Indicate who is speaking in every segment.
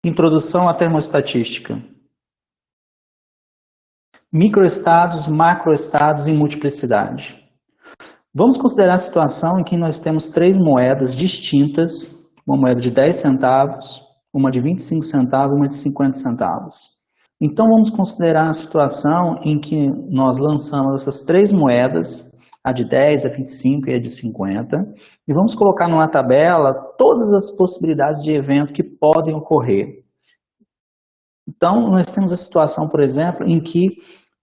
Speaker 1: Introdução à termoestatística. Microestados, macroestados e multiplicidade. Vamos considerar a situação em que nós temos três moedas distintas, uma moeda de 10 centavos, uma de 25 centavos e uma de 50 centavos. Então vamos considerar a situação em que nós lançamos essas três moedas, a de 10, a 25 e a de 50, e vamos colocar numa tabela todas as possibilidades de evento que podem ocorrer. Então, nós temos a situação, por exemplo, em que,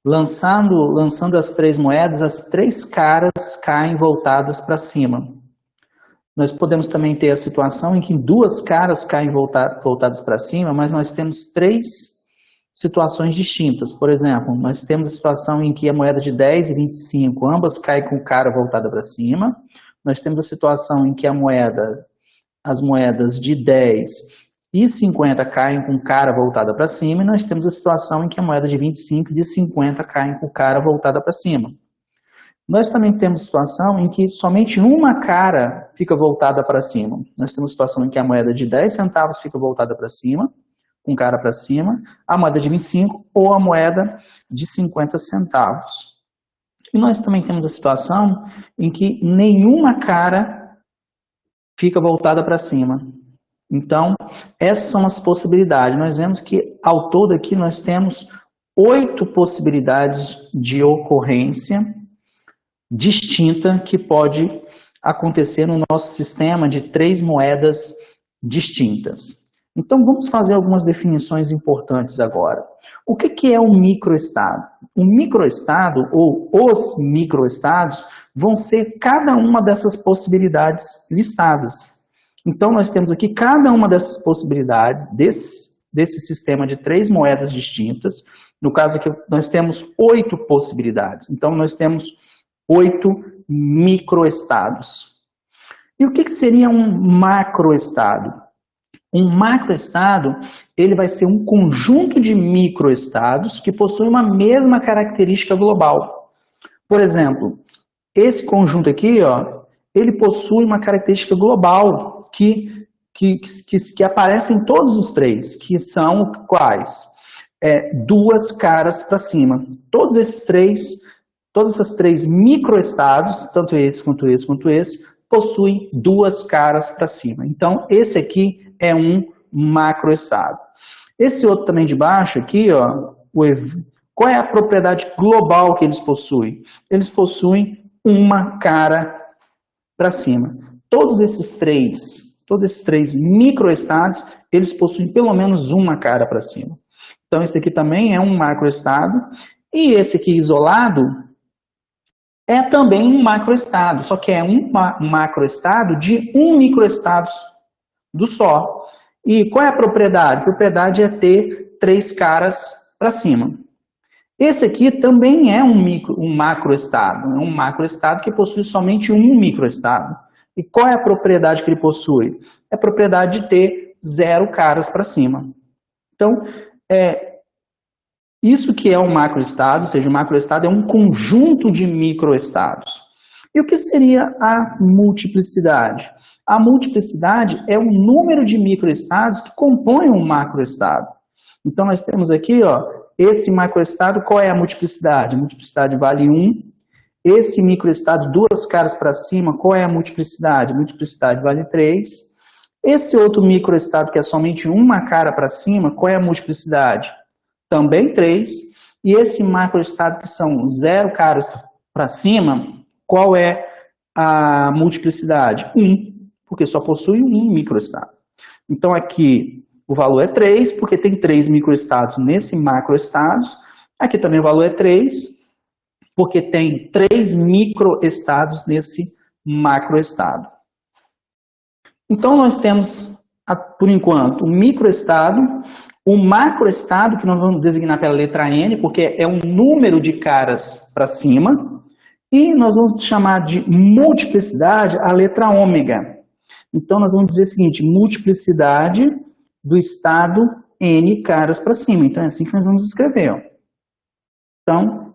Speaker 1: lançando as três moedas, as três caras caem voltadas para cima. Nós podemos também ter a situação em que duas caras caem voltadas para cima, mas nós temos três situações distintas. Por exemplo, nós temos a situação em que a moeda de 10 e 25, ambas caem com cara voltada para cima. Nós temos a situação em que as moedas de 10 e 50 caem com cara voltada para cima, e nós temos a situação em que a moeda de 25 e de 50 caem com cara voltada para cima. Nós também temos a situação em que somente uma cara fica voltada para cima. Nós temos a situação em que a moeda de 10 centavos fica voltada para cima, com cara para cima, a moeda de 25 ou a moeda de 50 centavos. E nós também temos a situação em que nenhuma cara fica voltada para cima. Então, essas são as possibilidades. Nós vemos que, ao todo aqui, nós temos 8 possibilidades de ocorrência distinta que pode acontecer no nosso sistema de três moedas distintas. Então, vamos fazer algumas definições importantes agora. O que é um microestado? Um microestado, ou os microestados, vão ser cada uma dessas possibilidades listadas. Então, nós temos aqui cada uma dessas possibilidades desse sistema de três moedas distintas. No caso aqui, nós temos 8 possibilidades. Então, nós temos 8 microestados. E o que seria um macroestado? Um macroestado, ele vai ser um conjunto de microestados que possuem uma mesma característica global. Por exemplo, esse conjunto aqui, ó, ele possui uma característica global que aparece em todos os três, que são quais? Duas caras para cima. Todas essas três microestados, tanto esse quanto esse quanto esse, possuem duas caras para cima. Então, esse aqui é um macroestado. Esse outro também de baixo aqui, ó, qual é a propriedade global que eles possuem? Eles possuem uma cara para cima. Todos esses três microestados, eles possuem pelo menos uma cara para cima. Então, esse aqui também é um macroestado. E esse aqui isolado é também um macroestado, só que é um macroestado de um microestado do só. E qual é a propriedade? A propriedade é ter três caras para cima. Esse aqui também é um macroestado, é um macroestado que possui somente um microestado. E qual é a propriedade que ele possui? É a propriedade de ter 0 caras para cima. Então, isso que é um macroestado, ou seja, o macroestado é um conjunto de microestados. E o que seria a multiplicidade? A multiplicidade é o número de microestados que compõem um macroestado. Então, nós temos aqui, ó, esse macroestado, qual é a multiplicidade? A multiplicidade vale 1. Esse microestado, duas caras para cima, qual é a multiplicidade? A multiplicidade vale 3. Esse outro microestado, que é somente uma cara para cima, qual é a multiplicidade? Também 3. E esse macroestado, que são 0 caras para cima, qual é a multiplicidade? 1, porque só possui um microestado. Então, aqui o valor é 3, porque tem 3 microestados nesse macroestados. Aqui também o valor é 3, porque tem 3 microestados nesse macroestado. Então, nós temos, por enquanto, o microestado, o macroestado, que nós vamos designar pela letra N, porque é um número de caras para cima, e nós vamos chamar de multiplicidade a letra ômega. Então, nós vamos dizer o seguinte, multiplicidade do estado N caras para cima. Então, é assim que nós vamos escrever. Ó. Então,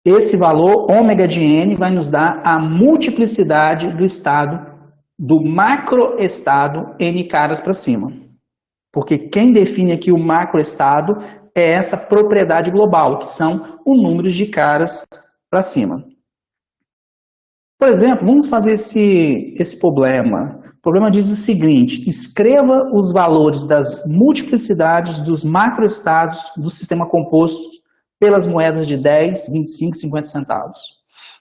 Speaker 1: esse valor, ômega de N, vai nos dar a multiplicidade do estado, do macroestado N caras para cima. porque quem define aqui o macroestado é essa propriedade global, que são o número de caras para cima. Por exemplo, vamos fazer esse problema. O problema diz o seguinte: escreva os valores das multiplicidades dos macroestados do sistema composto pelas moedas de 10, 25 e 50 centavos.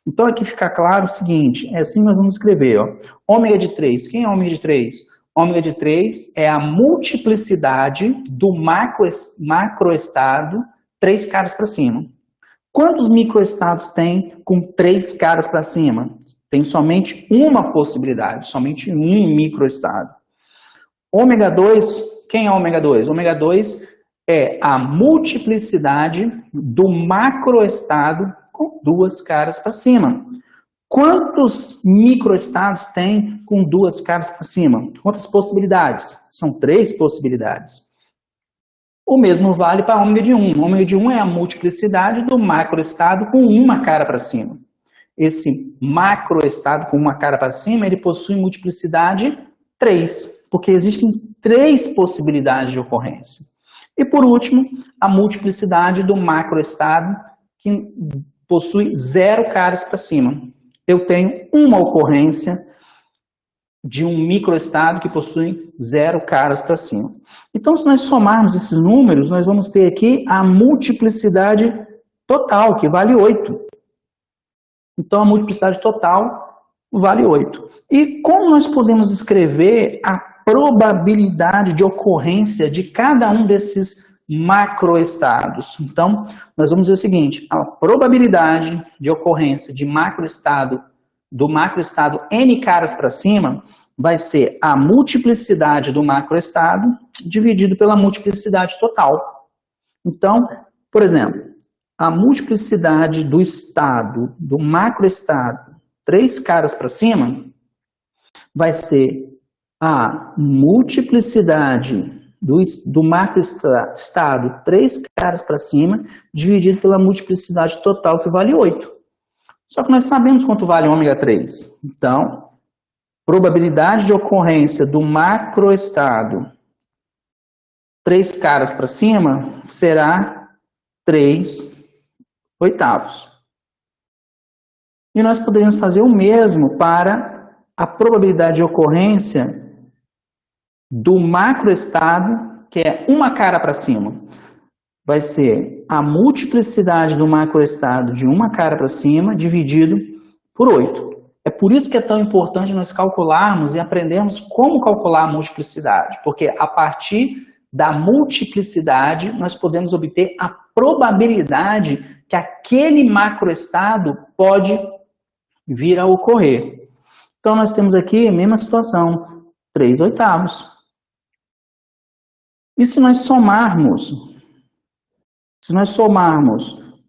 Speaker 1: Então aqui fica claro o seguinte, é assim que nós vamos escrever, ó. Ômega de 3, quem é ômega de 3? Ômega de 3 é a multiplicidade do macroestado 3 caras para cima. Quantos microestados tem com 3 caras para cima? Tem somente uma possibilidade, somente um microestado. Ômega 2, quem é ômega 2? Ômega 2 é a multiplicidade do macroestado com 2 caras para cima. Quantos microestados tem com 2 caras para cima? Quantas possibilidades? São 3 possibilidades. O mesmo vale para ômega de 1. Ômega de 1 é a multiplicidade do macroestado com 1 cara para cima. Esse macroestado com 1 cara para cima, ele possui multiplicidade 3, porque existem 3 possibilidades de ocorrência. E por último, a multiplicidade do macroestado, que possui 0 caras para cima. Eu tenho uma ocorrência de um microestado que possui 0 caras para cima. Então, se nós somarmos esses números, nós vamos ter aqui a multiplicidade total, que vale 8. Então, a multiplicidade total vale 8. E como nós podemos escrever a probabilidade de ocorrência de cada um desses macroestados? Então, nós vamos dizer o seguinte, a probabilidade de ocorrência de do macroestado N caras para cima vai ser a multiplicidade do macroestado dividido pela multiplicidade total. Então, por exemplo, a multiplicidade do estado, do macroestado, 3 caras para cima, vai ser a multiplicidade do macroestado, 3 caras para cima, dividido pela multiplicidade total, que vale 8. Só que nós sabemos quanto vale ômega 3. Então, probabilidade de ocorrência do macroestado, 3 caras para cima, será 3 oitavos. E nós poderíamos fazer o mesmo para a probabilidade de ocorrência do macroestado, que é 1 cara para cima. Vai ser a multiplicidade do macroestado de 1 cara para cima, dividido por 8. É por isso que é tão importante nós calcularmos e aprendermos como calcular a multiplicidade, porque a partir da multiplicidade nós podemos obter a probabilidade que aquele macroestado pode vir a ocorrer. Então nós temos aqui a mesma situação, 3 oitavos. E se nós somarmos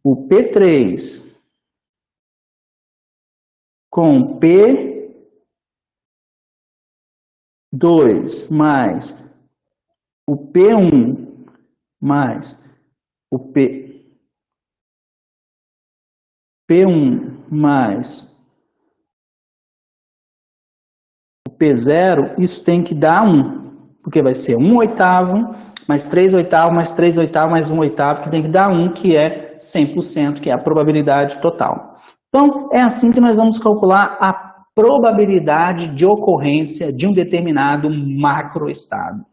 Speaker 1: o P3 com P2 mais o P1 mais o P1 mais o P0, isso tem que dar 1, porque vai ser 1 oitavo, mais 3 oitavos, mais 3 oitavos, mais 1 oitavo, que tem que dar 1, que é 100%, que é a probabilidade total. Então, é assim que nós vamos calcular a probabilidade de ocorrência de um determinado macroestado.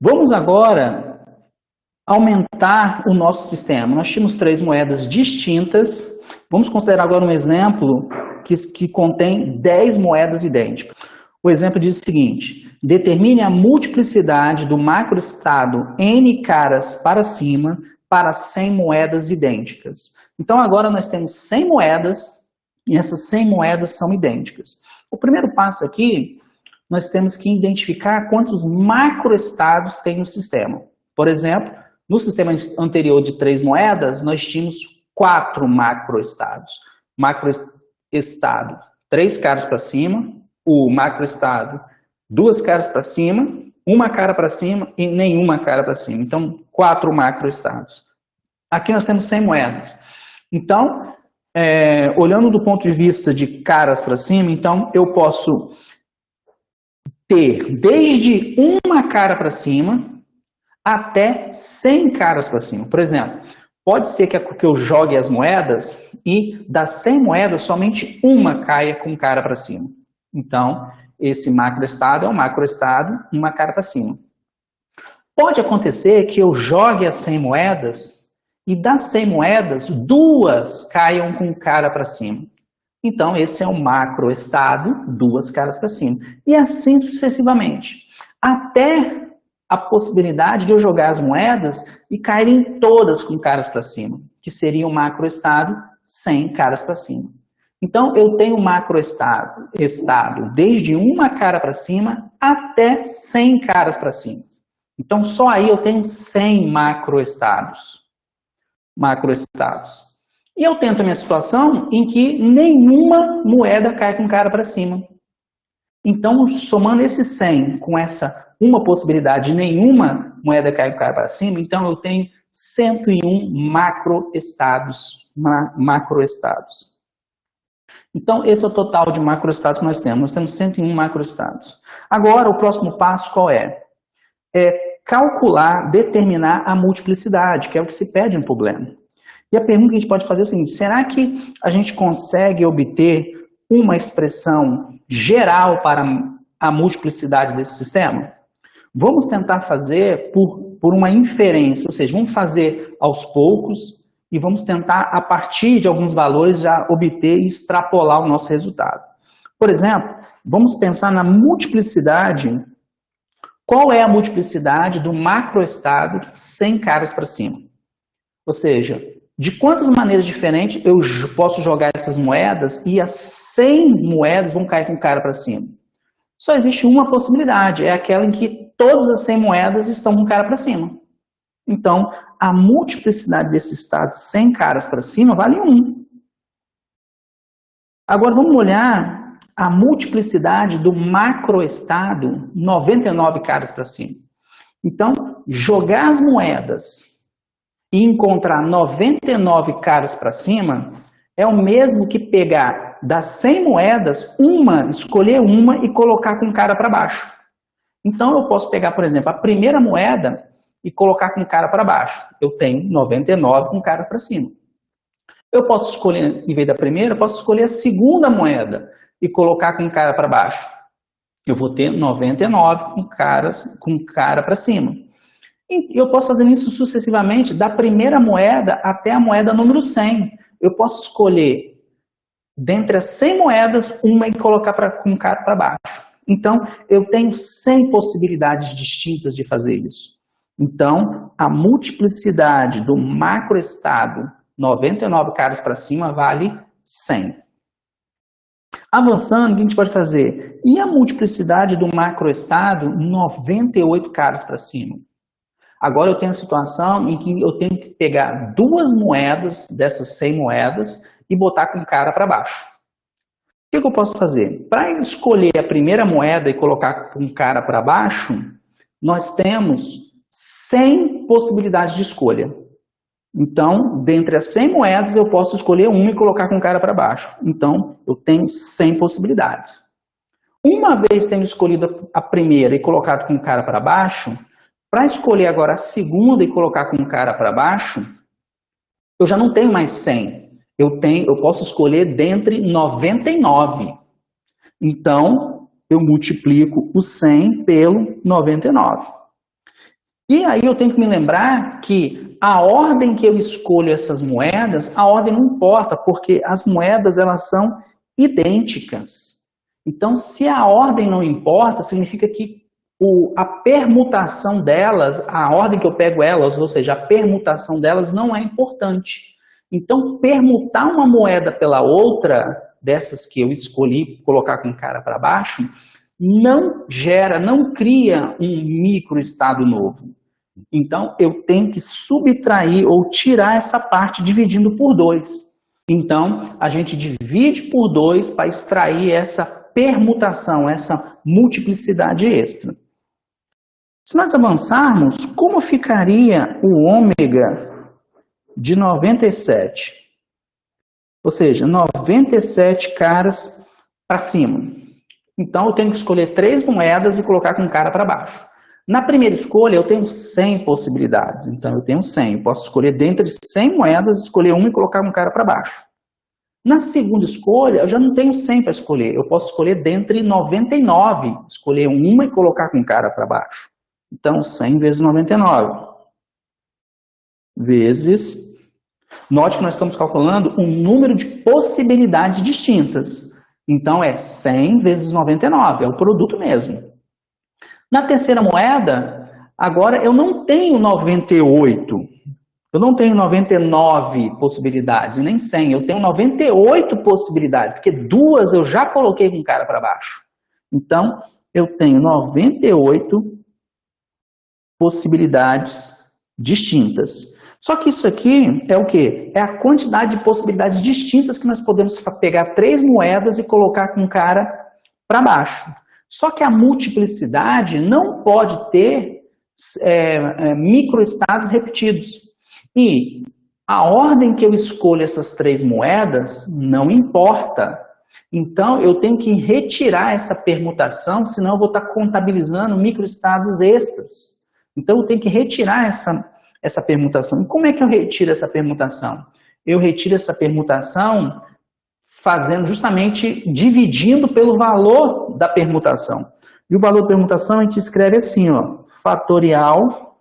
Speaker 1: Vamos agora aumentar o nosso sistema. Nós tínhamos 3 moedas distintas. Vamos considerar agora um exemplo que contém 10 moedas idênticas. O exemplo diz o seguinte: determine a multiplicidade do macroestado N caras para cima para 100 moedas idênticas. Então agora nós temos 100 moedas e essas 100 moedas são idênticas. O primeiro passo aqui, nós temos que identificar quantos macroestados tem no sistema. Por exemplo, no sistema anterior de 3 moedas, nós tínhamos 4 macroestados. Macroestado, 3 caras para cima, o macroestado, 2 caras para cima, 1 cara para cima e nenhuma cara para cima. Então, 4 macroestados. Aqui nós temos 100 moedas. Então, olhando do ponto de vista de caras para cima, então eu posso ter desde uma cara para cima até 100 caras para cima. Por exemplo, pode ser que eu jogue as moedas e das 100 moedas somente uma caia com cara para cima. Então, esse macroestado é um macroestado, uma cara para cima. Pode acontecer que eu jogue as 100 moedas e das 100 moedas, duas caiam com cara para cima. Então, esse é um macroestado, duas caras para cima. E assim sucessivamente. Até a possibilidade de eu jogar as moedas e caírem todas com caras para cima, que seria um macroestado 100 caras para cima. Então, eu tenho um macroestado desde uma cara para cima até 100 caras para cima. Então, só aí eu tenho 100 macroestados. E eu tenho também a situação em que nenhuma moeda cai com cara para cima. Então, somando esses 100 com essa uma possibilidade de nenhuma moeda cair com cara para cima, então eu tenho 101 macroestados. Então, esse é o total de macroestados que nós temos. Nós temos 101 macroestados. Agora, o próximo passo qual é? É calcular, determinar a multiplicidade, que é o que se pede no problema. E a pergunta que a gente pode fazer é o seguinte: será que a gente consegue obter uma expressão geral para a multiplicidade desse sistema? Vamos tentar fazer por uma inferência, ou seja, vamos fazer aos poucos e vamos tentar, a partir de alguns valores, já obter e extrapolar o nosso resultado. Por exemplo, vamos pensar na multiplicidade. Qual é a multiplicidade do macroestado 100 caras para cima? Ou seja, de quantas maneiras diferentes eu posso jogar essas moedas e as 100 moedas vão cair com cara para cima? Só existe uma possibilidade, é aquela em que todas as 100 moedas estão com cara para cima. Então, a multiplicidade desse estado 100 caras para cima vale 1. Agora vamos olhar a multiplicidade do macroestado 99 caras para cima. Então, jogar as moedas e encontrar 99 caras para cima é o mesmo que pegar das 100 moedas, escolher uma e colocar com cara para baixo. Então eu posso pegar, por exemplo, a primeira moeda e colocar com cara para baixo. Eu tenho 99 com cara para cima. Eu posso escolher, em vez da primeira, eu posso escolher a segunda moeda e colocar com cara para baixo. Eu vou ter 99 com cara para cima. E eu posso fazer isso sucessivamente, da primeira moeda até a moeda número 100. Eu posso escolher, dentre as 100 moedas, uma e colocar com cara para baixo. Então, eu tenho 100 possibilidades distintas de fazer isso. Então, a multiplicidade do macroestado 99 caras para cima vale 100. Avançando, o que a gente pode fazer? E a multiplicidade do macroestado 98 caras para cima? Agora eu tenho a situação em que eu tenho que pegar duas moedas dessas 100 moedas e botar com cara para baixo. O que eu posso fazer? Para escolher a primeira moeda e colocar com cara para baixo, nós temos 100 possibilidades de escolha. Então, dentre as 100 moedas, eu posso escolher uma e colocar com cara para baixo. Então, eu tenho 100 possibilidades. Uma vez tendo escolhido a primeira e colocado com cara para baixo, para escolher agora a segunda e colocar com cara para baixo, eu já não tenho mais 100. Eu posso escolher dentre 99. Então, eu multiplico o 100 pelo 99. E aí eu tenho que me lembrar que a ordem que eu escolho essas moedas, a ordem não importa, porque as moedas elas são idênticas. Então, se a ordem não importa, significa que a permutação delas, a ordem que eu pego elas, ou seja, a permutação delas não é importante. Então, permutar uma moeda pela outra, dessas que eu escolhi colocar com cara para baixo, não cria um microestado novo. Então, eu tenho que subtrair ou tirar essa parte dividindo por 2. Então, a gente divide por 2 para extrair essa permutação, essa multiplicidade extra. Se nós avançarmos, como ficaria o ômega de 97? Ou seja, 97 caras para cima. Então eu tenho que escolher 3 moedas e colocar com cara para baixo. Na primeira escolha eu tenho 100 possibilidades, então eu tenho 100. Eu posso escolher dentre 100 moedas, escolher uma e colocar com cara para baixo. Na segunda escolha eu já não tenho 100 para escolher, eu posso escolher dentre 99, escolher uma e colocar com cara para baixo. Então 100 vezes 99, vezes... Note que nós estamos calculando um número de possibilidades distintas. Então, é 100 vezes 99, é o produto mesmo. Na terceira moeda, agora eu não tenho 98, eu não tenho 99 possibilidades, nem 100, eu tenho 98 possibilidades, porque 2 eu já coloquei com cara para baixo. Então, eu tenho 98 possibilidades distintas. Só que isso aqui é o quê? É a quantidade de possibilidades distintas que nós podemos pegar 3 moedas e colocar com cara para baixo. Só que a multiplicidade não pode ter microestados repetidos. E a ordem que eu escolho essas 3 moedas não importa. Então, eu tenho que retirar essa permutação, senão eu vou estar contabilizando microestados extras. Então, eu tenho que retirar essa permutação. E como é que eu retiro essa permutação? Eu retiro essa permutação fazendo justamente, dividindo pelo valor da permutação. E o valor da permutação a gente escreve assim, ó, fatorial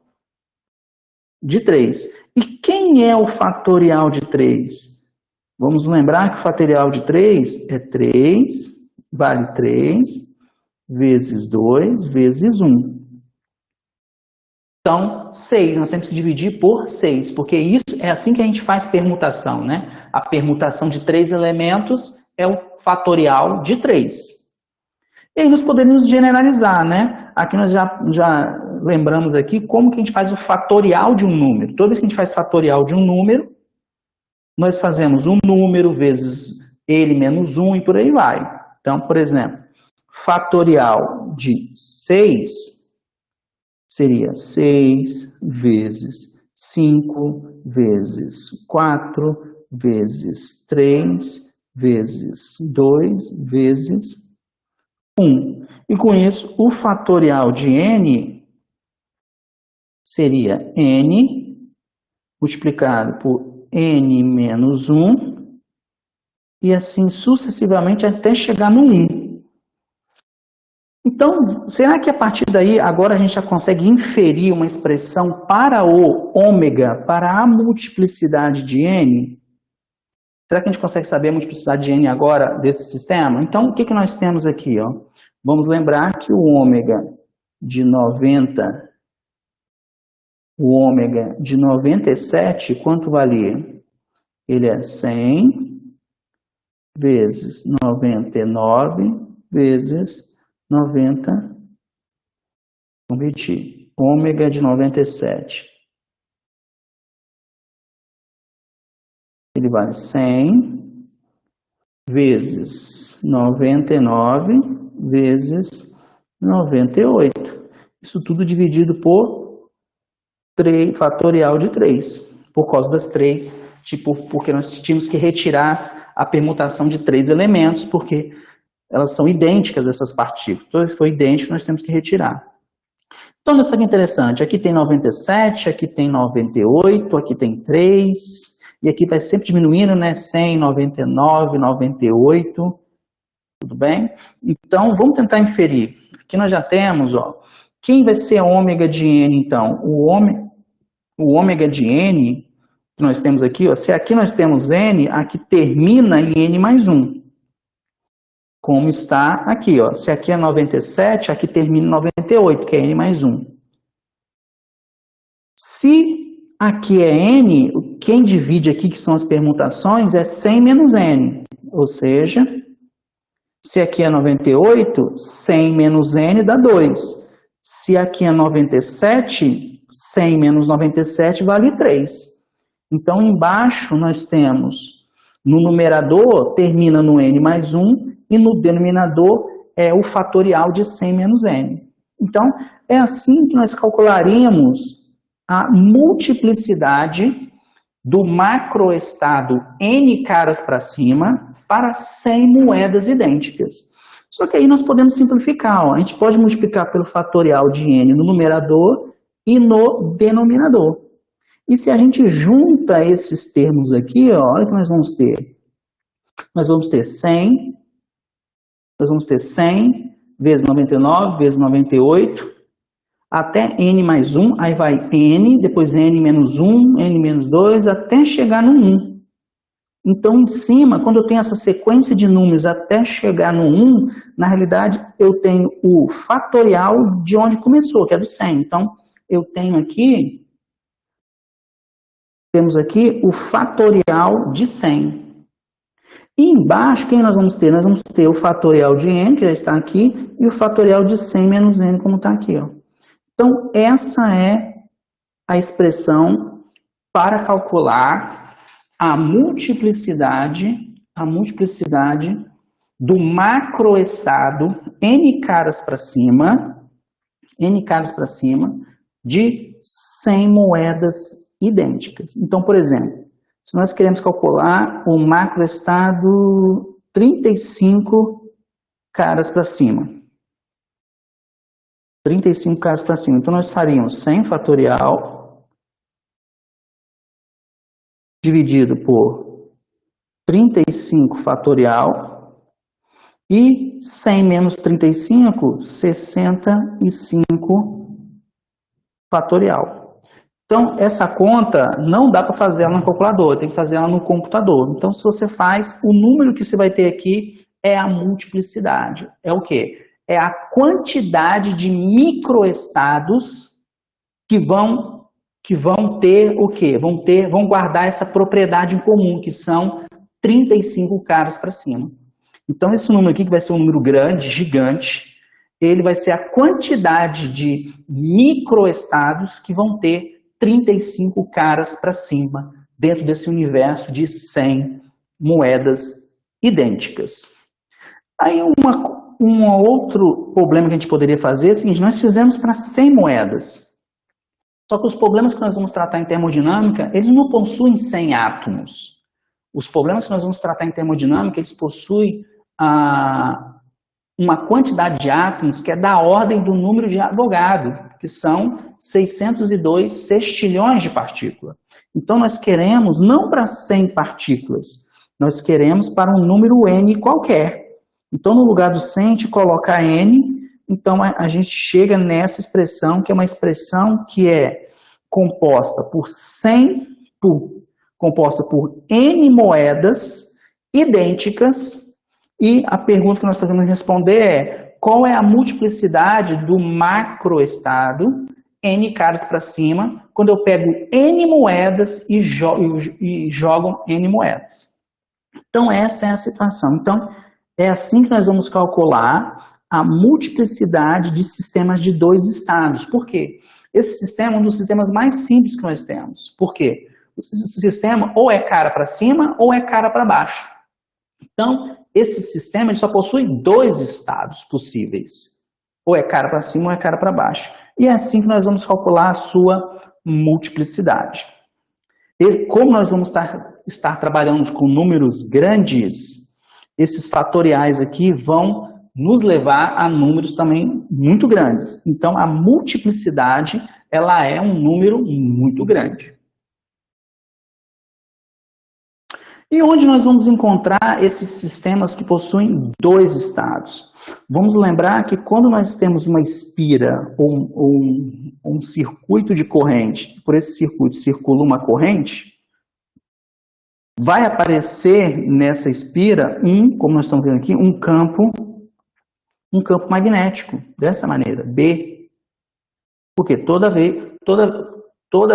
Speaker 1: de 3. E quem é o fatorial de 3? Vamos lembrar que o fatorial de 3 é 3, vale 3, vezes 2, vezes 1. Então, 6, nós temos que dividir por 6, porque isso é assim que a gente faz permutação, né? A permutação de 3 elementos é o fatorial de 3. E aí nós podemos generalizar, né? Aqui nós já lembramos aqui como que a gente faz o fatorial de um número. Toda vez que a gente faz fatorial de um número, nós fazemos um número vezes ele menos 1 e por aí vai. Então, por exemplo, fatorial de 6... seria 6 vezes 5 vezes 4 vezes 3 vezes 2 vezes 1. E com isso, o fatorial de n seria n multiplicado por n menos 1 e assim sucessivamente até chegar no 1. Então, será que a partir daí, agora a gente já consegue inferir uma expressão para o ômega, para a multiplicidade de n? Será que a gente consegue saber a multiplicidade de n agora desse sistema? Então, o que nós temos aqui? Ó? Vamos lembrar que o ômega de 97, quanto valia? Ele é 100 vezes 99 vezes 90, vamos repetir, ômega de 97, ele vale 100 vezes 99 vezes 98, isso tudo dividido por 3, fatorial de 3, por causa das 3, porque nós tínhamos que retirar a permutação de 3 elementos, porque elas são idênticas, essas partículas. Então, se for idêntico, nós temos que retirar. Então, olha só que interessante. Aqui tem 97, aqui tem 98, aqui tem 3. E aqui vai sempre diminuindo, né? 100, 99, 98. Tudo bem? Então, vamos tentar inferir. Aqui nós já temos, ó. Quem vai ser ômega de n, então? O ômega de n, que nós temos aqui, ó. Se aqui nós temos n, aqui termina em n mais 1. Como está aqui, ó. Se aqui é 97, aqui termina em 98, que é n mais 1. Se aqui é n, quem divide aqui, que são as permutações, é 100 menos n. Ou seja, se aqui é 98, 100 menos n dá 2. Se aqui é 97, 100 menos 97 vale 3. Então, embaixo nós temos, no numerador, termina no n mais 1, e no denominador é o fatorial de 100 menos n. Então, é assim que nós calcularíamos a multiplicidade do macroestado n caras para cima para 100 moedas idênticas. Só que aí nós podemos simplificar, ó. A gente pode multiplicar pelo fatorial de n no numerador e no denominador. E se a gente junta esses termos aqui, ó, olha o que nós vamos ter. Nós vamos ter 100, nós vamos ter 100 vezes 99, vezes 98, até n mais 1, aí vai n, depois n menos 1, n menos 2, até chegar no 1. Então, em cima, quando eu tenho essa sequência de números até chegar no 1, na realidade, eu tenho o fatorial de onde começou, que é do 100. Então, eu tenho aqui, temos aqui o fatorial de 100. E embaixo, quem nós vamos ter? Nós vamos ter o fatorial de n, que já está aqui, e o fatorial de 100 menos n, como está aqui, ó. Então, essa é a expressão para calcular a multiplicidade do macroestado n caras para cima, de 100 moedas idênticas. Então, por exemplo, se nós queremos calcular o macroestado 35 caras para cima, 35 caras para cima. Então, nós faríamos 100 fatorial dividido por 35 fatorial e 100 menos 35, 65 fatorial. Então, essa conta não dá para fazer ela no calculador, tem que fazer ela no computador. Então, se você faz, o número que você vai ter aqui é a multiplicidade. É o quê? É a quantidade de microestados que vão ter o quê? Vão guardar essa propriedade em comum, que são 35 caras para cima. Então, esse número aqui, que vai ser um número grande, gigante, ele vai ser a quantidade de microestados que vão ter 35 caras para cima, dentro desse universo de 100 moedas idênticas. Aí, um outro problema que a gente poderia fazer é o seguinte: nós fizemos para 100 moedas. Só que os problemas que nós vamos tratar em termodinâmica, eles não possuem 100 átomos. Os problemas que nós vamos tratar em termodinâmica, eles possuem uma quantidade de átomos que é da ordem do número de Avogadro, que são 602 sextilhões de partículas. Então, nós queremos não para 100 partículas, nós queremos para um número n qualquer. Então, no lugar do 100, a gente coloca n, então a gente chega nessa expressão, que é uma expressão que é composta por n moedas idênticas, e a pergunta que nós devemos responder é: qual é a multiplicidade do macroestado, n caras para cima, quando eu pego n moedas e jogo n moedas? Então, essa é a situação. Então, é assim que nós vamos calcular a multiplicidade de sistemas de 2 estados. Por quê? Esse sistema é um dos sistemas mais simples que nós temos. Por quê? O sistema ou é cara para cima ou é cara para baixo. Então, esse sistema ele só possui 2 estados possíveis. Ou é cara para cima ou é cara para baixo. E é assim que nós vamos calcular a sua multiplicidade. E como nós vamos estar trabalhando com números grandes, esses fatoriais aqui vão nos levar a números também muito grandes. Então, a multiplicidade, ela é um número muito grande. E onde nós vamos encontrar esses sistemas que possuem 2 estados? Vamos lembrar que quando nós temos uma espira ou um circuito de corrente, por esse circuito circula uma corrente, vai aparecer nessa espira como nós estamos vendo aqui, um campo magnético, dessa maneira, B. Porque toda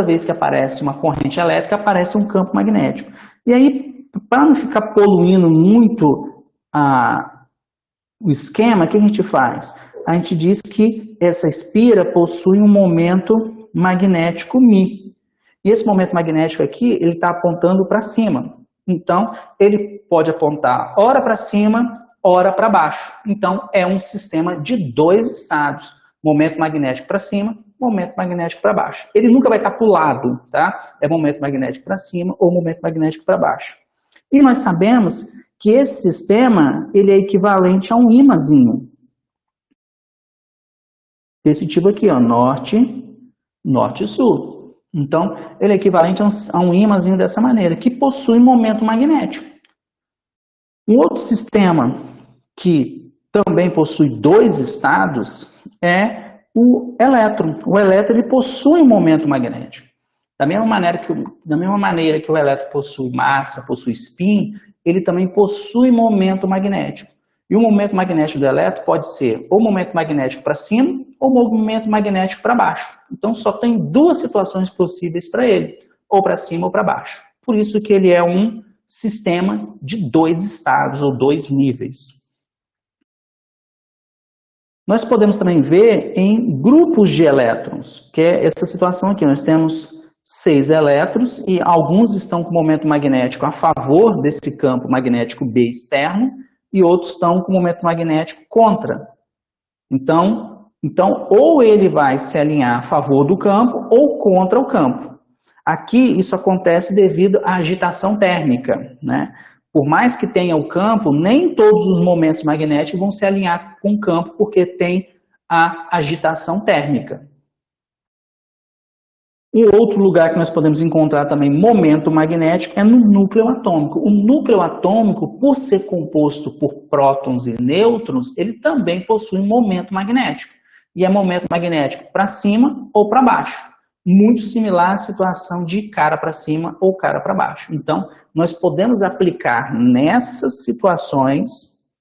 Speaker 1: vez que aparece uma corrente elétrica, aparece um campo magnético. E aí, para não ficar poluindo muito o esquema, o que a gente faz? A gente diz que essa espira possui um momento magnético μ. E esse momento magnético aqui, ele está apontando para cima. Então, ele pode apontar ora para cima, ora para baixo. Então, é um sistema de 2 estados. Momento magnético para cima, momento magnético para baixo. Ele nunca vai estar para o lado, tá? É momento magnético para cima ou momento magnético para baixo. E nós sabemos que esse sistema ele é equivalente a um ímãzinho. Desse tipo aqui, ó, norte, norte e sul. Então, ele é equivalente a um ímãzinho dessa maneira, que possui momento magnético. Um outro sistema que também possui dois estados é o elétron. O elétron ele possui um momento magnético. Da mesma maneira que o elétron possui massa, possui spin, ele também possui momento magnético. E o momento magnético do elétron pode ser ou momento magnético para cima ou momento magnético para baixo. Então só tem duas situações possíveis para ele, ou para cima ou para baixo. Por isso que ele é um sistema de dois estados ou dois níveis. Nós podemos também ver em grupos de elétrons, que é essa situação aqui. Nós temos 6 elétrons e alguns estão com momento magnético a favor desse campo magnético B externo e outros estão com momento magnético contra. Então, ou ele vai se alinhar a favor do campo ou contra o campo. Aqui isso acontece devido à agitação térmica, né? Por mais que tenha o campo, nem todos os momentos magnéticos vão se alinhar com o campo porque tem a agitação térmica. Um outro lugar que nós podemos encontrar também momento magnético é no núcleo atômico. O núcleo atômico, por ser composto por prótons e nêutrons, ele também possui um momento magnético. E é momento magnético para cima ou para baixo. Muito similar à situação de cara para cima ou cara para baixo. Então, nós podemos aplicar nessas situações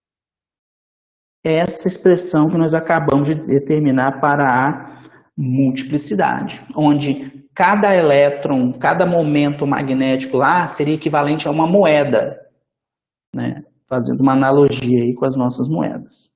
Speaker 1: essa expressão que nós acabamos de determinar para a multiplicidade, onde cada elétron, cada momento magnético lá seria equivalente a uma moeda, né? Fazendo uma analogia aí com as nossas moedas.